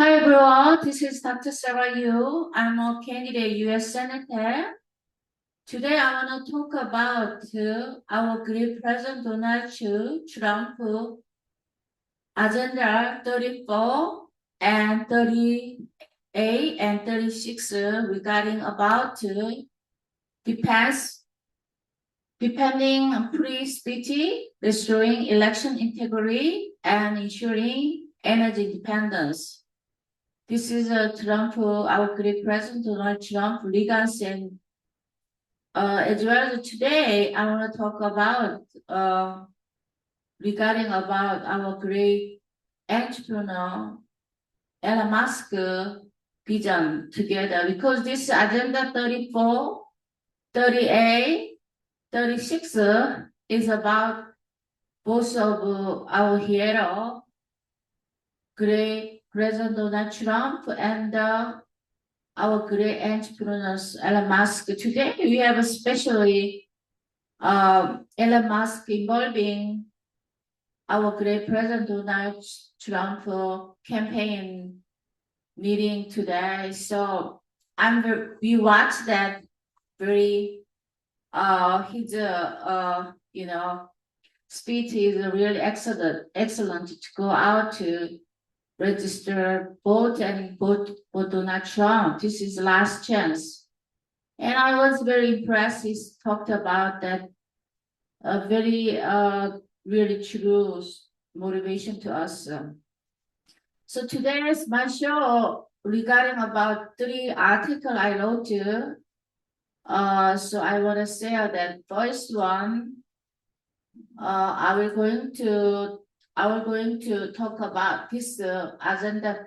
Hi everyone, this is Dr. Sarah Yu. I'm a candidate U.S. Senator. Today I want to talk about our great President Donald Trump Agenda 34 and 38 and 36 regarding about defense, depending free speech, restoring election integrity, and ensuring energy independence. This is Trump, our great President Donald Trump, legacy, and as well as today, I want to talk about regarding about our great entrepreneur Elon Musk vision together because this agenda 34, 38, 36 is about both of our hero, great President Donald Trump and our great entrepreneurs, Elon Musk. Today, we have especially Elon Musk involving our great President Donald Trump campaign meeting today. So we watched that very his speech is really excellent to go out to register, vote, and vote for Donald Trump. This is the last chance. And I was very impressed. He talked about that very, really true motivation to us. So today's my show regarding about 3 articles I wrote. So I want to say that first one, I will going to talk about this agenda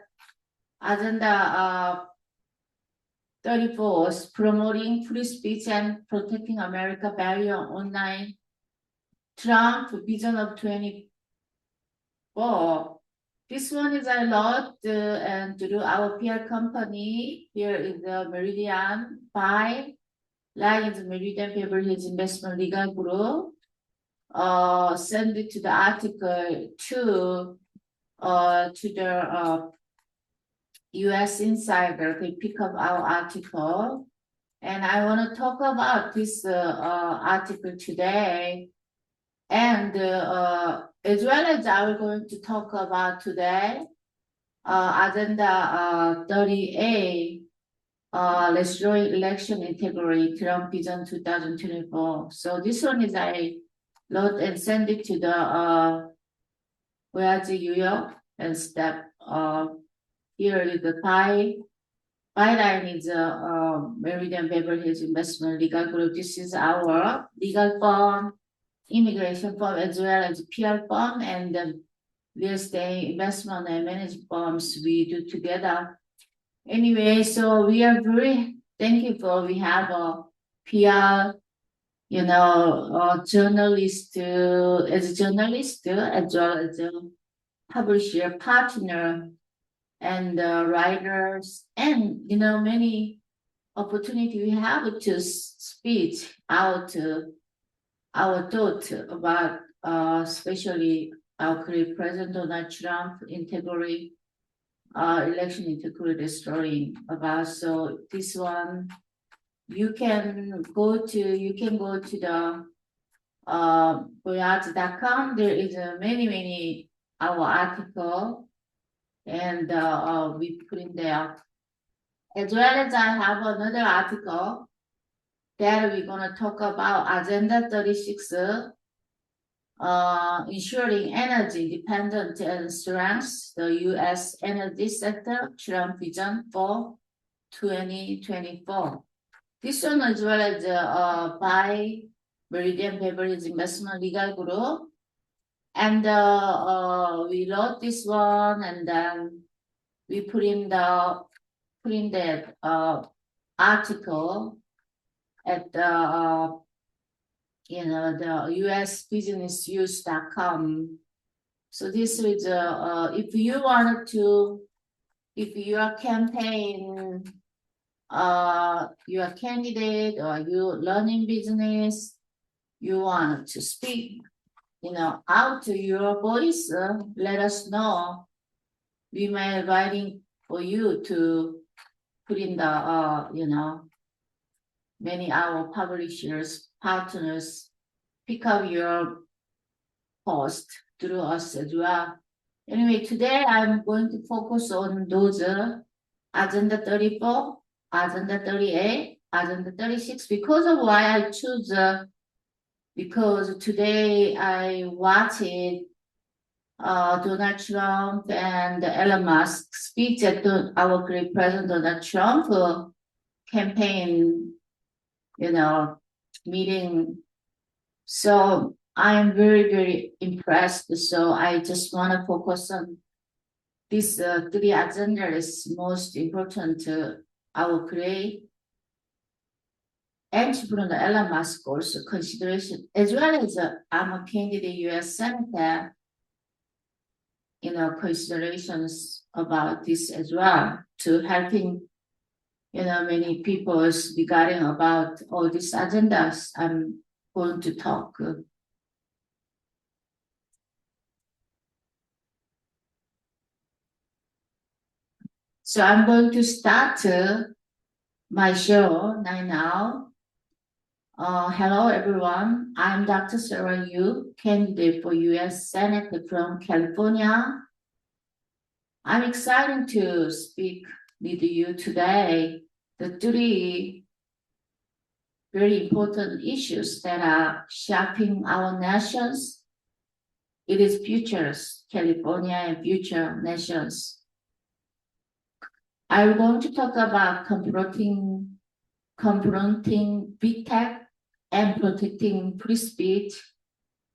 34, promoting free speech and protecting America barrier online. Trump vision of 24. This one is a lot and through our PR company. Here is the Meridian 5. Line is Meridian Beverly Hills Investment Legal Group. Send it to the article to the U.S. Insider. They pick up our article, and I want to talk about this article today, and as well as I'm going to talk about today agenda 38. Restoring election integrity, Trump Vision 2024. So this one is I wrote and send it to the where's New York and step here is the byline is Meridian Beverly Hills Investment Legal Group. This is our legal firm, immigration firm, as well as PR firm and the real estate investment and management firms we do together. Anyway, so we are very thankful. We have a PR, journalist, as a journalist, as well as a publisher, partner, and writers, and many opportunity we have to speak out our thought about, especially our great President Donald Trump integrity. Election integrity story about. So this one, you can go to the voyage.com. There is many our article, and we put in there. As well as I have another article that we're gonna talk about agenda 36. Ensuring energy independence and strength, the U.S. energy sector, Trump vision for 2024. This one as well as by Meridian Beverly Hills Investment Legal Group. And we wrote this one and then we put in that article at the the usbusinessnews.com. So this is if you wanted to, if your campaign, your candidate or you learning business, you want to speak, out to your voice, let us know. We may writing for you to put in the, many our publishers, partners, pick up your post through us as well. Anyway, today I'm going to focus on those Agenda 34, Agenda 38, Agenda 36. Because of why I choose, because today I watched Donald Trump and Elon Musk speech at our great President Donald Trump campaign, meeting. So I'm very, very impressed. So I just want to focus on these three agendas most important to our great entrepreneur Elon Musk also consideration, as well as I'm a candidate U.S. Senator, considerations about this as well to helping, many people regarding about all these agendas I'm going to talk. So I'm going to start my show right now. Hello, everyone. I'm Dr. Sarah Yu, candidate for U.S. Senate from California. I'm excited to speak with you today. The three very important issues that are shaping our nations. It is futures, California and future nations. I'm going to talk about confronting big tech and protecting free speech,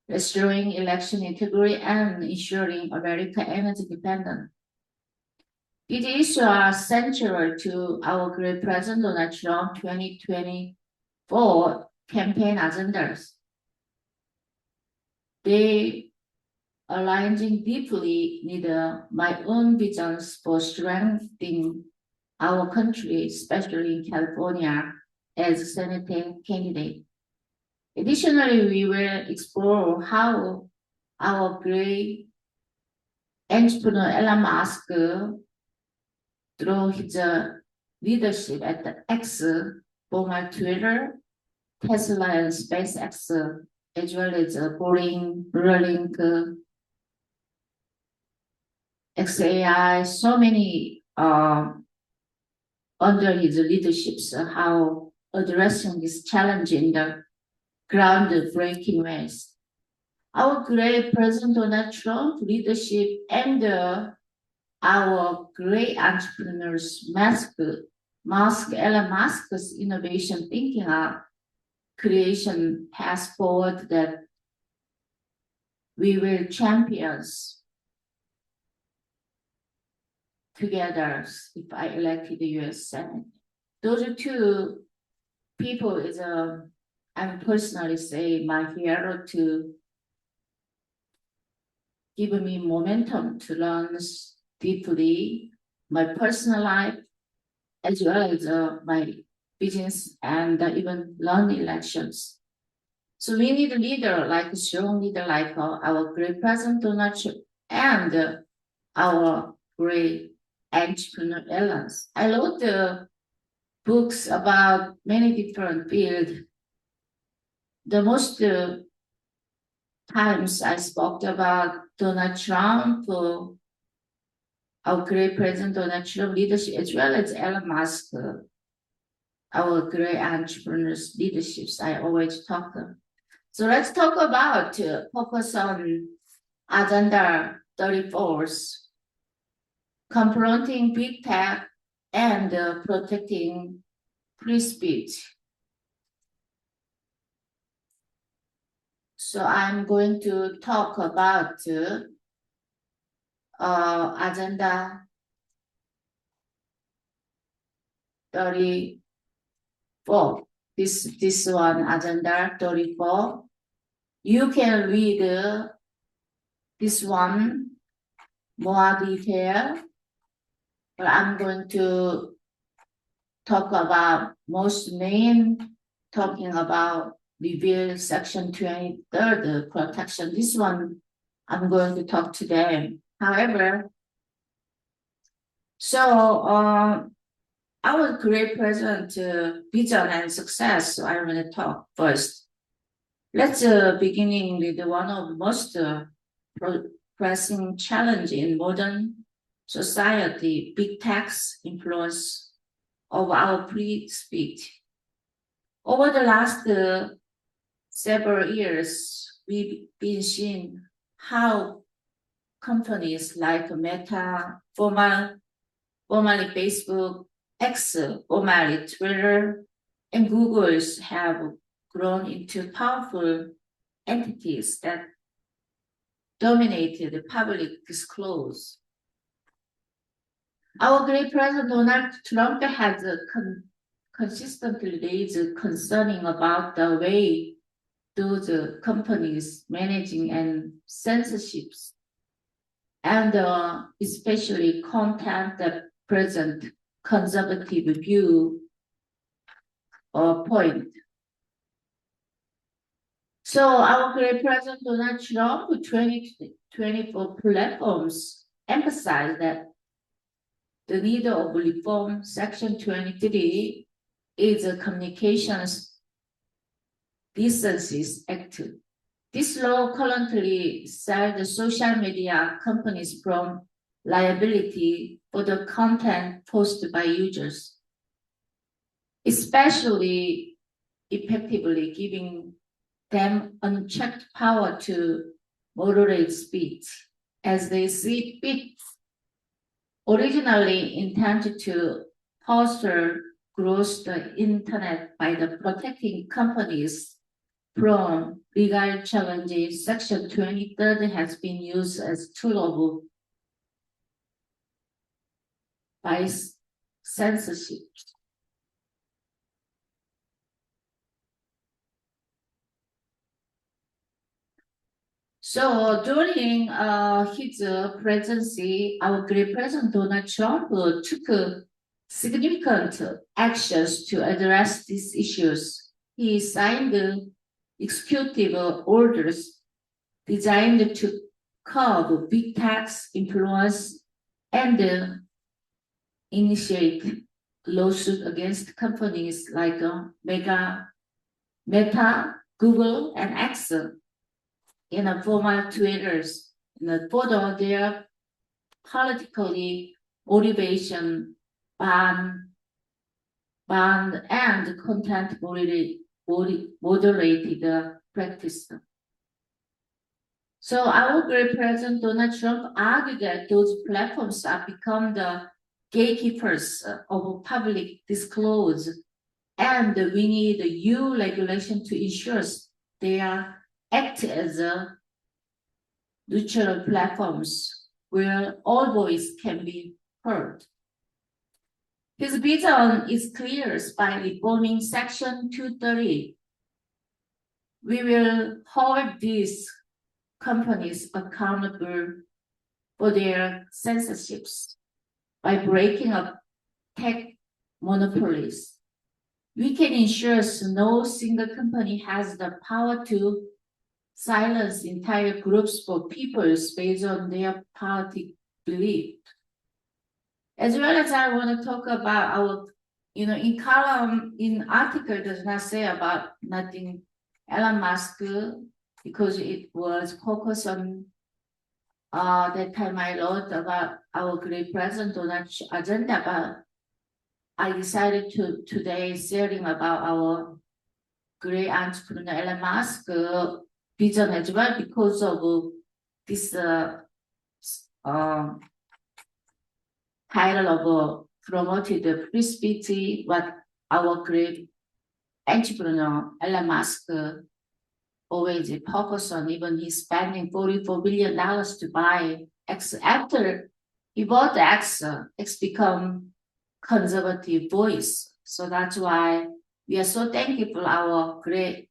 restoring election integrity, and ensuring America energy independence. These issues are central to our great President Donald Trump 2024 campaign agendas. They aligning deeply with my own visions for strengthening our country, especially in California, as a Senate candidate. Additionally, we will explore how our great entrepreneur Elon Musk, through his leadership at the X, former Twitter, Tesla, and SpaceX, as well as Boring, Neuralink, XAI, so many under his leadership, how addressing this challenge in the groundbreaking ways. Our great President Donald Trump leadership and our great entrepreneurs, Elon Musk's innovation thinking are creation path forward that we will champions together if I elected the U.S. Senate. Those are two people I personally say my hero to give me momentum to learn deeply my personal life as well as my business and even learn elections. So we need a leader, like a strong leader like our great President Donald Trump and our great entrepreneur Elon. I wrote the books about many different fields. The most times I spoke about Donald Trump, our great President Donald Trump leadership, as well as Elon Musk, our great entrepreneurs leaderships. I always talk them. So let's talk about focus on Agenda 34, confronting big tech and protecting free speech. So I'm going to talk about Agenda 34. This one, Agenda 34. You can read this one more detail, but I'm going to talk about most main, talking about reveal section 23rd protection. This one I'm going to talk today. However, So, our great present vision and success. So I want to talk first. Let's beginning with one of the most pressing challenge in modern society: big tech's influence of our free speech. Over the last several years, we've been seeing how companies like Meta, formerly Facebook, X, formerly Twitter, and Google's have grown into powerful entities that dominated the public discourse. Our great President Donald Trump has consistently raised concerning about the way those companies managing and censorships, and especially content that present conservative view or point. So our great President Donald Trump 2024 platforms emphasize that the need of reform Section 23 is a Communications Decency Act. This law currently saves the social media companies from liability for the content posted by users, especially effectively giving them unchecked power to moderate speech as they see fit. Originally intended to foster growth the internet by the protecting companies from legal challenges, Section 23 has been used as tool of by censorship. So during his presidency, our great President Donald Trump took significant actions to address these issues. He signed executive orders designed to curb big tech's influence and initiate lawsuits against companies like Meta, Google, and X in a formal Twitters. Further, their politically motivation ban and content moderated practice. So our great President Donald Trump argued that those platforms have become the gatekeepers of public disclose, and we need EU regulation to ensure they are act as a neutral platforms where all voices can be heard. His vision is clear by reforming Section 230. We will hold these companies accountable for their censorships by breaking up tech monopolies. We can ensure no single company has the power to silence entire groups for peoples based on their party belief. As well as I want to talk about our, in column, in article does not say about nothing Elon Musk because it was focused on that time I wrote about our great president Donald agenda, but I decided to today sharing about our great entrepreneur Elon Musk vision as well because of this title of promoted free speech, what our great entrepreneur Elon Musk always focus on. Even he's spending $44 billion to buy X. After he bought X, X become conservative voice. So that's why we are so thankful our great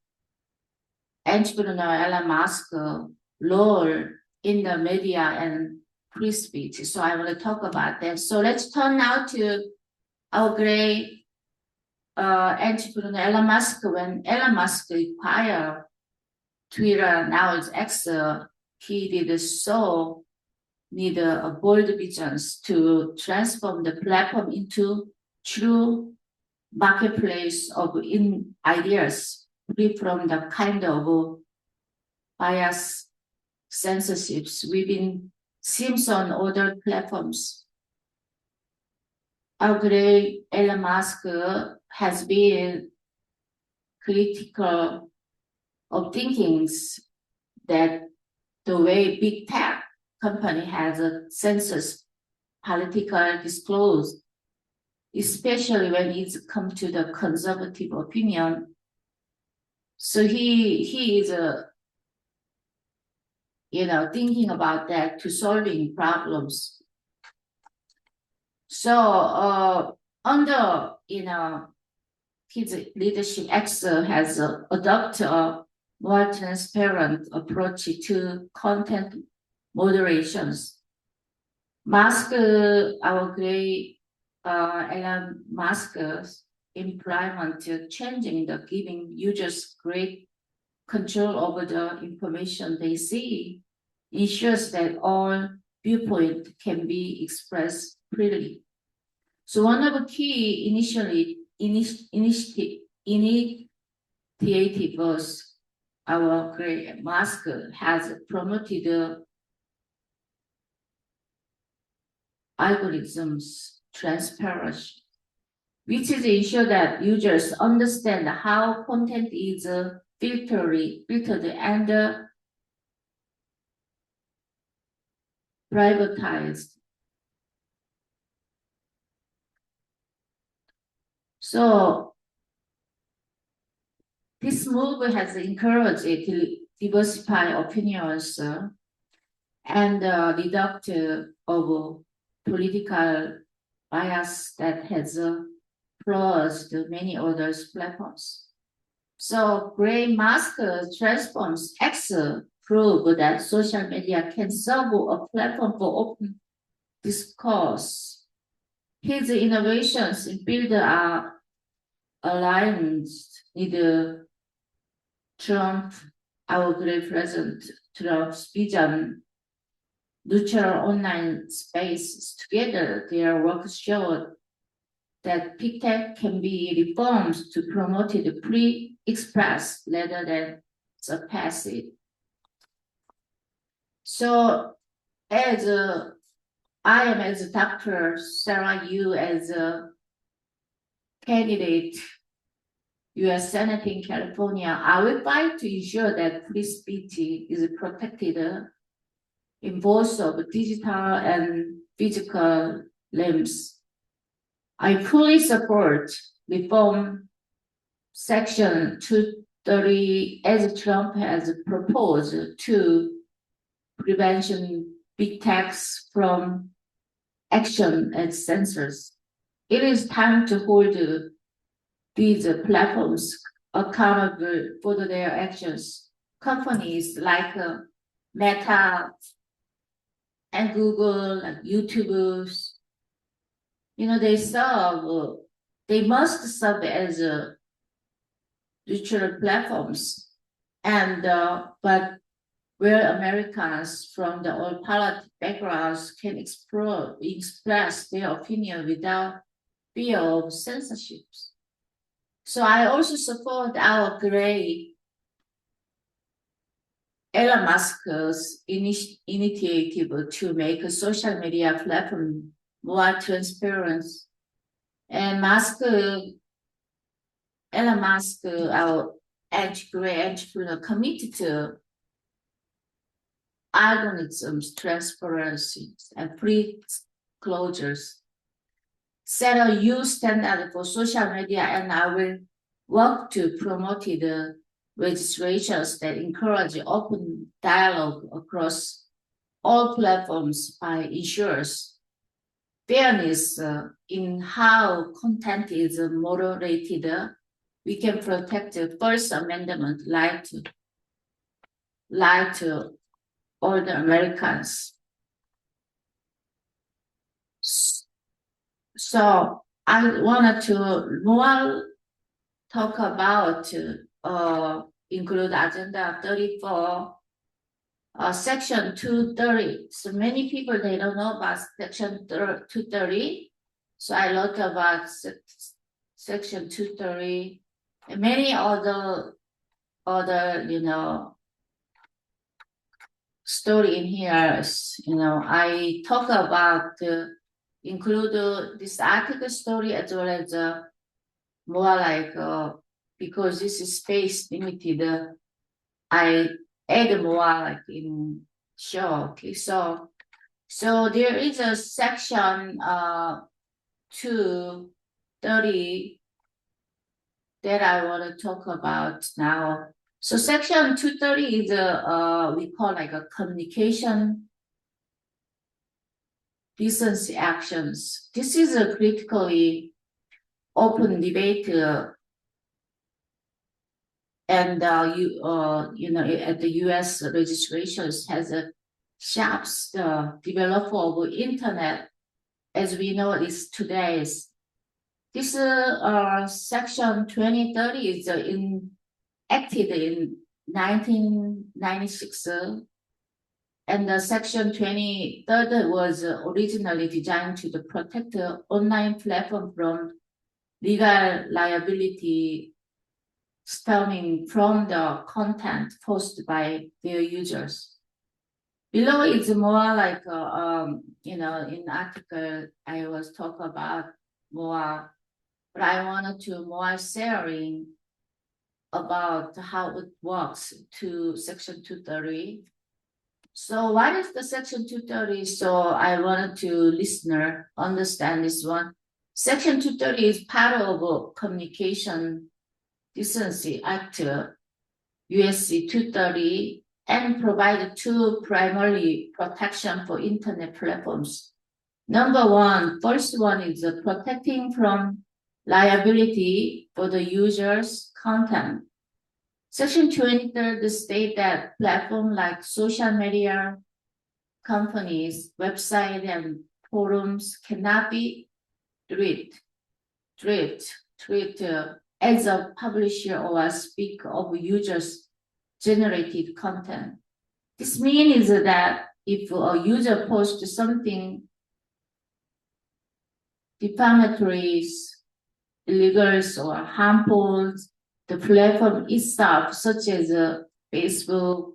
entrepreneur Elon Musk role in the media and free speech. So I want to talk about that. So let's turn now to our great entrepreneur Elon Musk. When Elon Musk acquired Twitter, now it's X, he did so need a bold visions to transform the platform into true marketplace of ideas, free from the kind of bias censorships we've been seen on other platforms. Our great Elon Musk has been critical of thinkings that the way big tech company has a census political disclose, especially when it's come to the conservative opinion. So he is thinking about that to solving problems. So under his leadership, X has adopted a more transparent approach to content moderations. Musk, our great Elon Musk's implement changing the giving users great control over the information they see ensures that all viewpoint can be expressed freely. So one of the key initiative was our great Musk has promoted algorithms transparency, which is ensure that users understand how content is filtered and privatized. So this move has encouraged it to diversify opinions and reduct of political bias that has crossed many other platforms. So Gray Musk transforms X prove that social media can serve a platform for open discourse. His innovations in field are aligned with Trump, our great president Trump's vision, neutral online spaces. Together, their work showed that big tech can be reformed to promote the free express rather than surpass it. So, as I am as Dr. Sarah Yu as a candidate U.S. Senate in California, I will fight to ensure that free speech is protected in both of digital and physical realms. I fully support reform Section 230 as Trump has proposed to prevention big techs from action as censors. It is time to hold these platforms accountable for their actions. Companies like Meta and Google and YouTube, they must serve as neutral platforms, and but where Americans from the all political backgrounds can express their opinion without fear of censorship. So I also support our great Elon Musk's initiative to make a social media platform more transparent. And Elon Musk, our great entrepreneur, committed to algorithms, transparency, and free closures. Set a new standard for social media, and I will work to promote the registrations that encourage open dialogue across all platforms by ensures fairness in how content is moderated. We can protect the First Amendment right to all the Americans. So I wanted to more talk about include Agenda 34 Section 230. So many people, they don't know about Section 230. So I wrote about Section 230 and many other, story in here. I talk about, include this article story as well as more like, because this is space limited, I add more like in show. Okay, so there is a section 230 that I want to talk about now. So section 230 is we call like a communication decency actions. This is a critically open debate, and at the U.S. legislations has a sharp developer of internet as we know it is today's. This section 2030 is enacted in 1996, and the section 2030 was originally designed to protect the online platform from legal liability stemming from the content posted by their users. Below is more like, in article I was talking about more, but I wanted to more sharing about how it works to section 230. So what is the section 230? So I wanted to listener understand this one. Section 230 is part of a Communication Decency Act, USC 230, and provide two primary protection for internet platforms. Number one, first one is protecting from liability for the user's content. Section 23 states that platforms like social media companies, websites, and forums cannot be treated as a publisher or a speaker of users' generated content. This means that if a user posts something defamatory, illegal, or harmful, the platform itself, such as Facebook,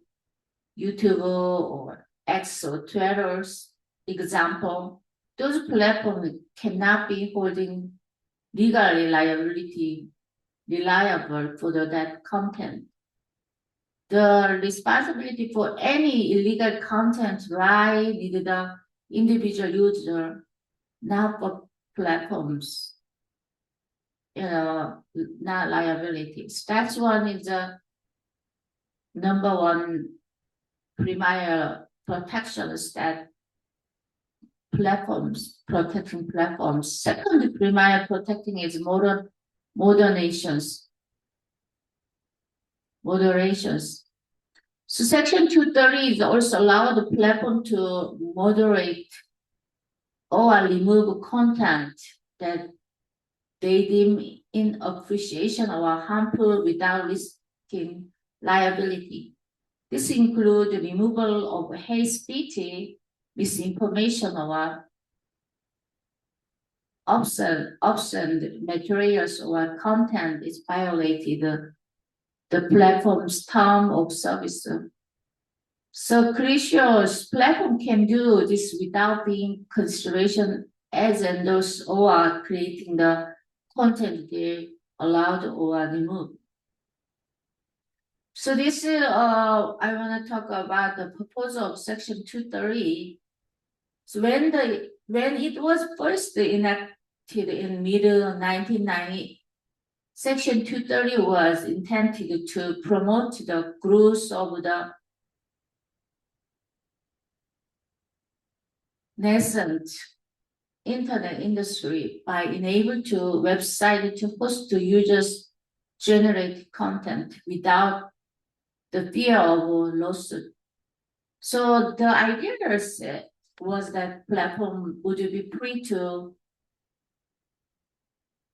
YouTube, or X or Twitter's example, those platforms cannot be holding legally liable for that content. The responsibility for any illegal content lies with the individual user, not for platforms, not liabilities. That's one is the number one primary protection is that protecting platforms. Second primary protecting is moderations. So section 230 is also allow the platform to moderate or remove content that they deem inappreciation or harmful without risking liability. This includes the removal of hate speech, misinformation, or obscene materials or content is violated the platform's term of service. So Crucial's platform can do this without being consideration as endorse or creating the content they allowed or removed. So this I want to talk about the proposal of section 230. So when it was first enacted in middle 1990, section 230 was intended to promote the growth of the nascent internet industry by enabling to website to host to users generate content without the fear of lawsuit. So the idea was that platform would be free to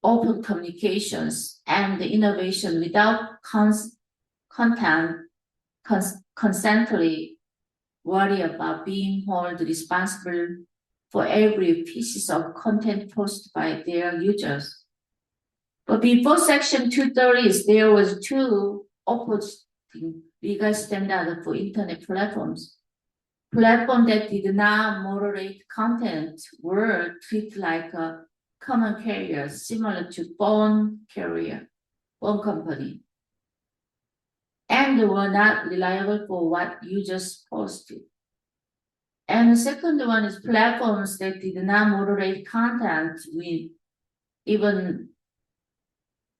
open communications and innovation without consently worry about being held responsible for every piece of content posted by their users. But before Section 230, there was two opposing legal standards for internet platforms. Platforms that did not moderate content were treated like a common carrier, similar to phone company, and were not reliable for what users posted. And the second one is platforms that did not moderate content with even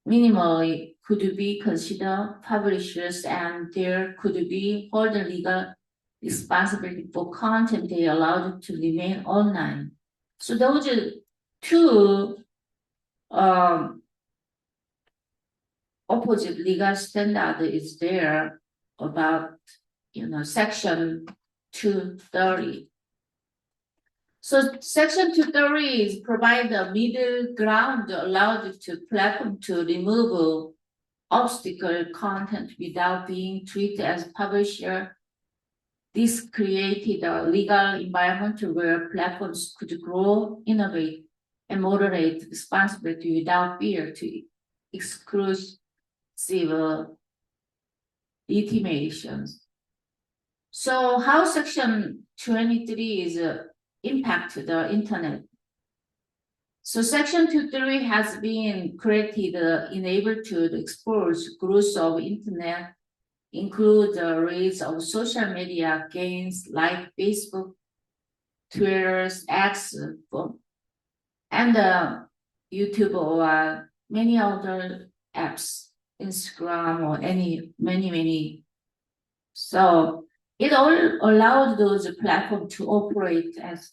minimally could be considered publishers, and there could be holder legal responsibility for content they allowed to remain online. So those are two opposite legal standard is there about Section 230. So Section 230 is provide a middle ground allowed to platform to remove obstacle content without being treated as publisher. This created a legal environment where platforms could grow, innovate, and moderate responsibility without fear to exclusive legitimations. So how Section 23 is impact the internet? So Section 230 has been created enabled to expose growth of internet, include the rise of social media gains like Facebook, Twitter, X, and YouTube or many other apps, Instagram or many. So it all allowed those platforms to operate as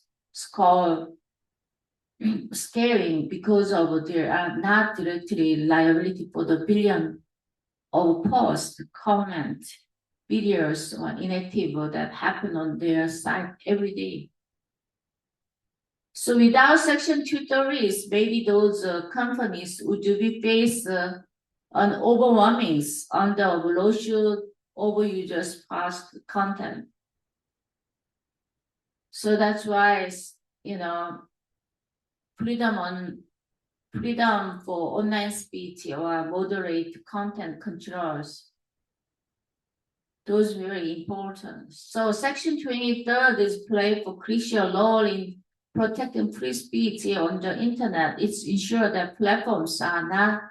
scaling because of there are not directly liability for the billion of posts, comments, videos, or inactive that happen on their site every day. So without Section 230, maybe those companies would be faced an overwhelming under lawsuit over users' past content. So that's why freedom for online speech or moderate content controls. Those are very important. So Section 23 is play for crucial role in protecting free speech on the internet. It's ensure that platforms are not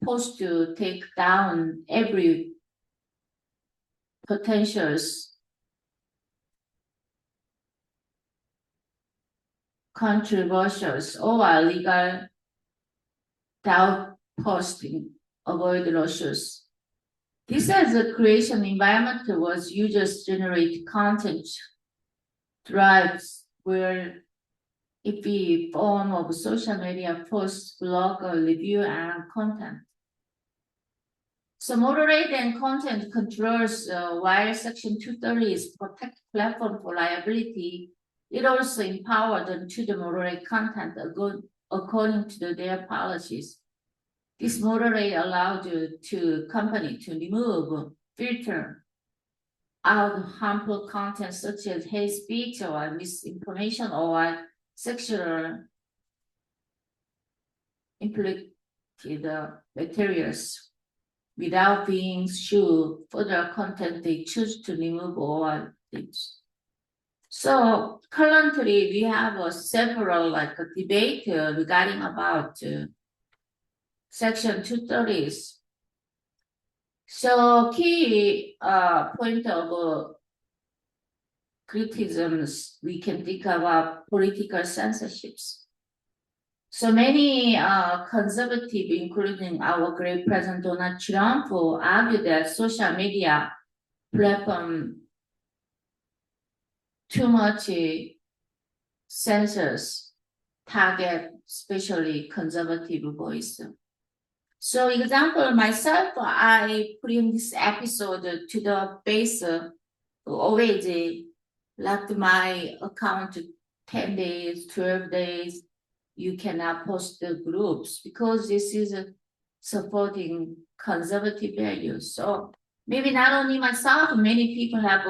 supposed to take down every potentials controversials or legal doubt posting, avoid lawsuits. This as a creation environment was users generate content drives where it be form of social media posts, blog, or review and content. So moderate and content controls while Section 230 is protect platform for liability, it also empowered them to the moderate content according to their policies. This moderate allowed to company to remove, filter out harmful content such as hate speech or misinformation or sexual implicated materials without being sued for the content they choose to remove or things. So currently we have several debate regarding about Section 230. So key point of criticisms we can think about political censorships. So many conservative, including our great President Donald Trump, argue that social media platform too much censors target, especially conservative voice. So example, myself, I put in this episode to the base always locked my account 10 days, 12 days. You cannot post the groups because this is supporting conservative values. So maybe not only myself, many people have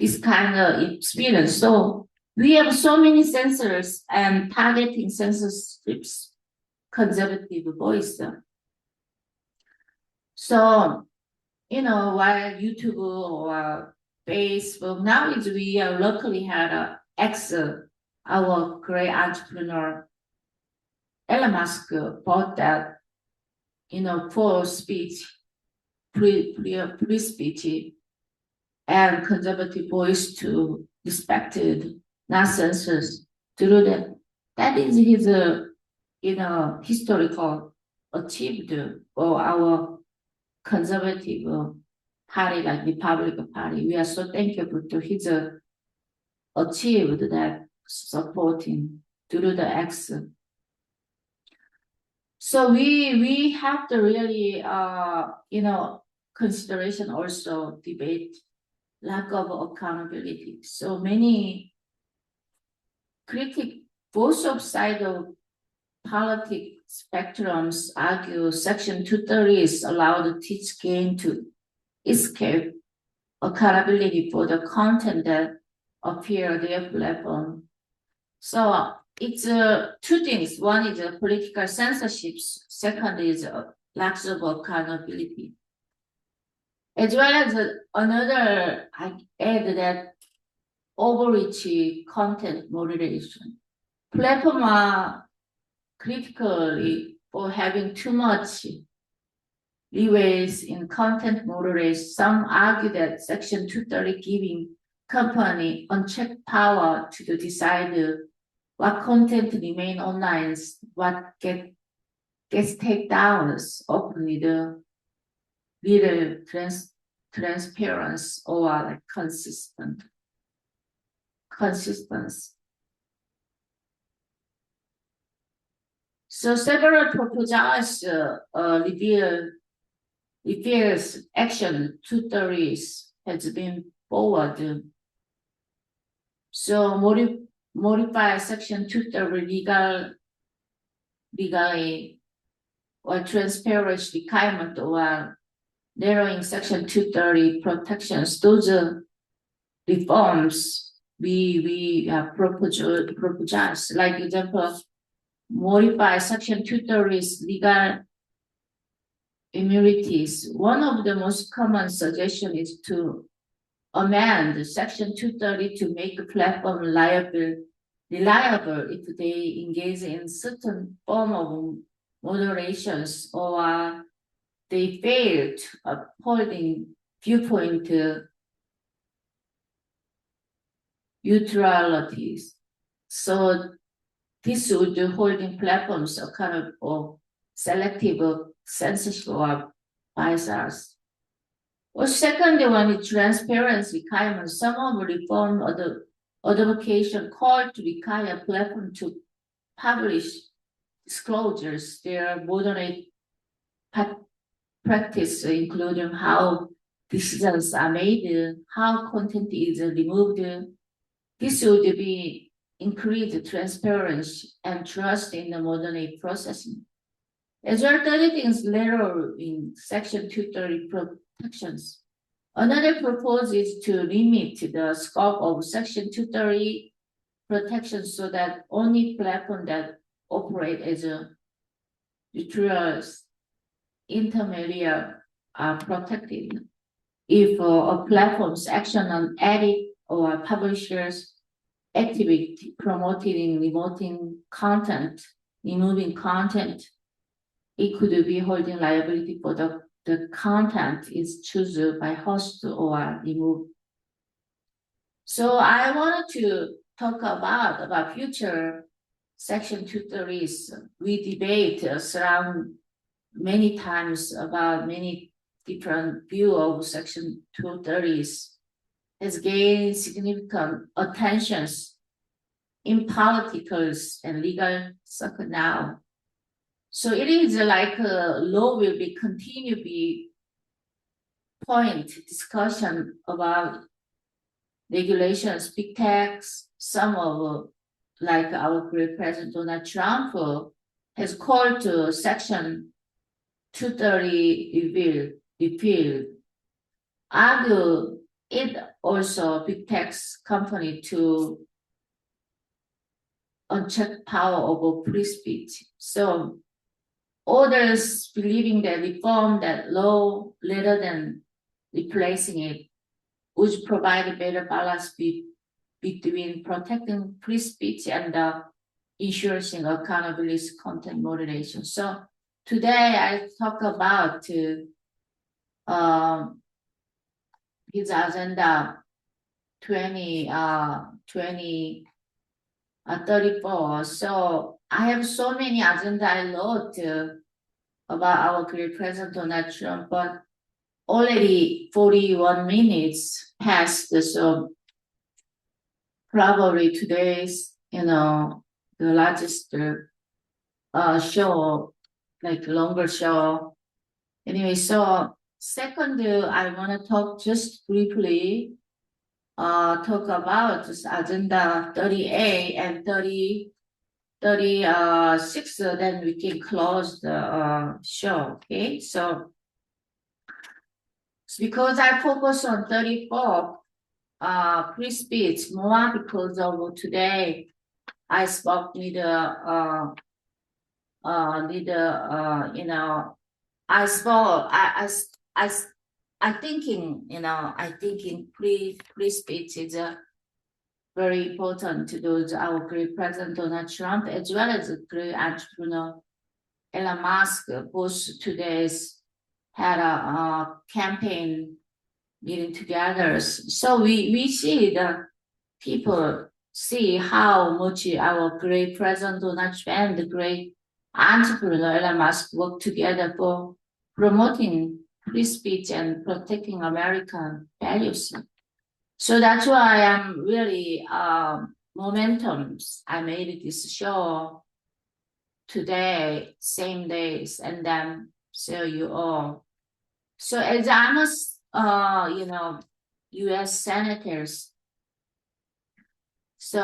this kind of experience. So we have so many sensors and targeting sensor strips, conservative voice. So, while YouTube or Facebook, now we locally had X, our great entrepreneur, Elon Musk bought that, for speech, free speech and conservative voice to respected non-censors through that. That is his, historical achieved for our conservative party, like Republican Party. We are so thankful to his achieved that supporting through the X. So we have to really consideration also debate lack of accountability. So many critic both of sides of politics spectrums argue Section 230 is allowed to teach game to escape accountability for the content that appear their platform. So it's two things. One is political censorship. Second is lack of accountability. As well as another, I add that overreach content moderation. Platforms are critically for having too much leeways in content moderation. Some argue that Section 230 giving company unchecked power to decide what content remain online, what gets taken down, openly the little transparency or like consistency. So several proposals reveals action 230 has been forwarded. So modify Section 230 legally or transparency requirement or narrowing Section 230 protections. Those reforms we propose, like example, modify Section 230's legal immunities. One of the most common suggestions is to amend Section 230 to make a platform reliable if they engage in certain form of moderations or they fail to upholding viewpoint neutralities. So this would holding platforms accountable for selective censorship or biases. Or second one is transparency requirements. Some of reform or the advocation called to require platform to publish disclosures, their moderate practice, including how decisions are made, how content is removed. This would be increased transparency and trust in the modern processing. As well, third things later in Section 230 protections. Another proposal is to limit the scope of Section 230 protection so that only platforms that operate as a neutral intermediary are protected. If a platform's action on edit or publishers activity promoting removing content, it could be holding liability for the content is chosen by host or removed. So I wanted to talk about future Section 230s. We debate around many times about many different view of Section 230s has gained significant attentions in politicals and legal circle now. So it is like law will be continue be point discussion about regulations, big tax. Some of like our great President Donald Trump has called to Section 230 repeal, argue it also big tech company to uncheck power over free speech. So others believing that reform that law rather than replacing it would provide a better balance between protecting free speech and ensuring accountability content moderation. So today I talk about his agenda 34. So I have so many agenda I wrote about our great president Donald Trump, but already 41 minutes passed. So probably today's, the largest show, like longer show. Anyway, so second, I want to talk just briefly, talk about this agenda 30A and 36, then we can close the show, okay? So because I focus on 34, free speech more because of today I spoke with I thinking, I thinking free speech is very important to those our great President Donald Trump as well as the great entrepreneur Elon Musk. Both today's had a campaign meeting together. So we see the people see how much our great President Donald Trump and the great entrepreneur Elon Musk work together for promoting free speech and protecting American values. So that's why I'm really momentum. I made this show today, same days, and then show you all. So as I'm a, U.S. senators. So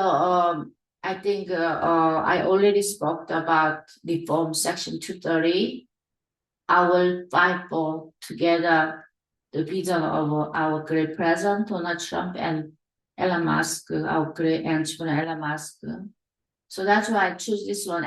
I think I already spoke about reform Section 230. I will fight for together the vision of our great president, Donald Trump, and Elon Musk, our great entrepreneur, Elon Musk. So that's why I choose this one.